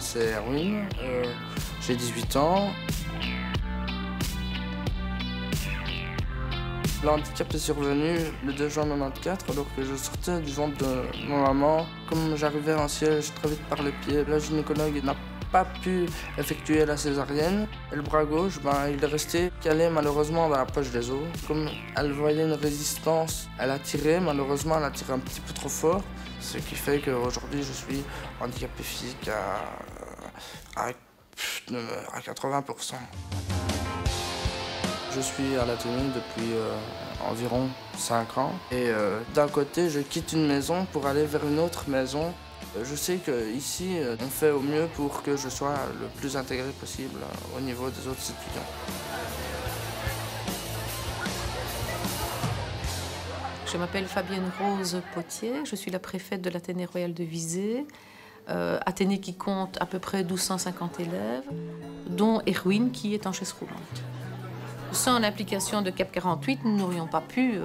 c'est Erwin, j'ai 18 ans. Le handicap est survenu le 2 juin 1994 alors que je sortais du ventre de ma maman. Comme j'arrivais en siège très vite par les pieds, la gynécologue n'a pas pu effectuer la césarienne. Et le bras gauche, il est resté calé malheureusement dans la poche des os. Comme elle voyait une résistance, elle a tiré. Malheureusement, elle a tiré un petit peu trop fort. Ce qui fait qu'aujourd'hui, je suis handicapé physique à 80%. Je suis à l'atelier depuis environ 5 ans. Et d'un côté, je quitte une maison pour aller vers une autre maison. Je sais qu'ici, on fait au mieux pour que je sois le plus intégré possible au niveau des autres étudiants. Je m'appelle Fabienne Rose Potier, je suis la préfète de l'Athénée royal de Visé. Athénée qui compte à peu près 1250 élèves, dont Erwin qui est en chaise roulante. Sans l'implication de CAP 48, nous n'aurions pas pu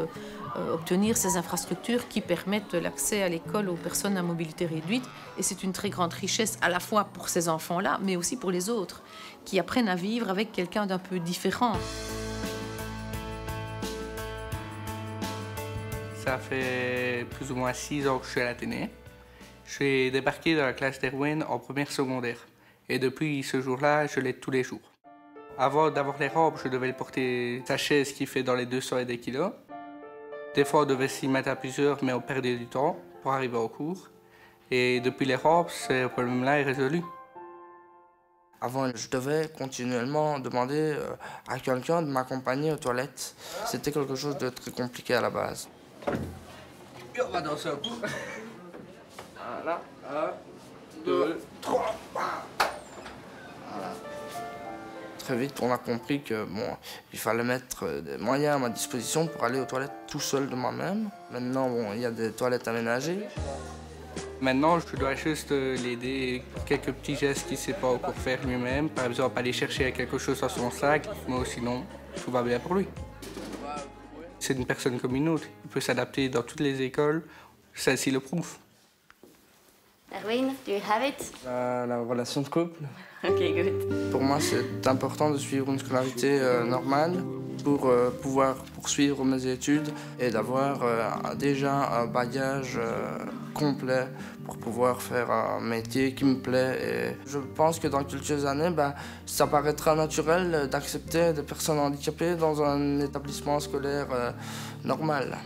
obtenir ces infrastructures qui permettent l'accès à l'école aux personnes à mobilité réduite. Et c'est une très grande richesse à la fois pour ces enfants-là, mais aussi pour les autres, qui apprennent à vivre avec quelqu'un d'un peu différent. Ça fait plus ou moins 6 ans que je suis à l'Athénée. Je suis débarqué dans la classe d'Erwin en première secondaire. Et depuis ce jour-là, je l'aide tous les jours. Avant d'avoir les robes, je devais porter sa chaise qui fait dans les 200 et des kilos. Des fois, on devait s'y mettre à plusieurs, mais on perdait du temps pour arriver au cours. Et depuis les robes, ce problème-là est résolu. Avant, je devais continuellement demander à quelqu'un de m'accompagner aux toilettes. C'était quelque chose de très compliqué à la base. Et on va danser un coup. Voilà. 1, 2, 3. Voilà. Très vite, on a compris que il fallait mettre des moyens à ma disposition pour aller aux toilettes tout seul de moi-même. Maintenant, il y a des toilettes aménagées. Maintenant, je dois juste l'aider pour quelques petits gestes qu'il ne sait pas encore faire lui-même. Par exemple, aller chercher quelque chose dans son sac, mais sinon, tout va bien pour lui. C'est une personne comme une autre. Il peut s'adapter dans toutes les écoles. Celle-ci le prouve. Erwin, do you have it? La relation de couple. Ok, good. Pour moi, c'est important de suivre une scolarité normale pour pouvoir poursuivre mes études et d'avoir déjà un bagage complet pour pouvoir faire un métier qui me plaît. Et je pense que dans quelques années, ça paraîtra naturel d'accepter des personnes handicapées dans un établissement scolaire normal.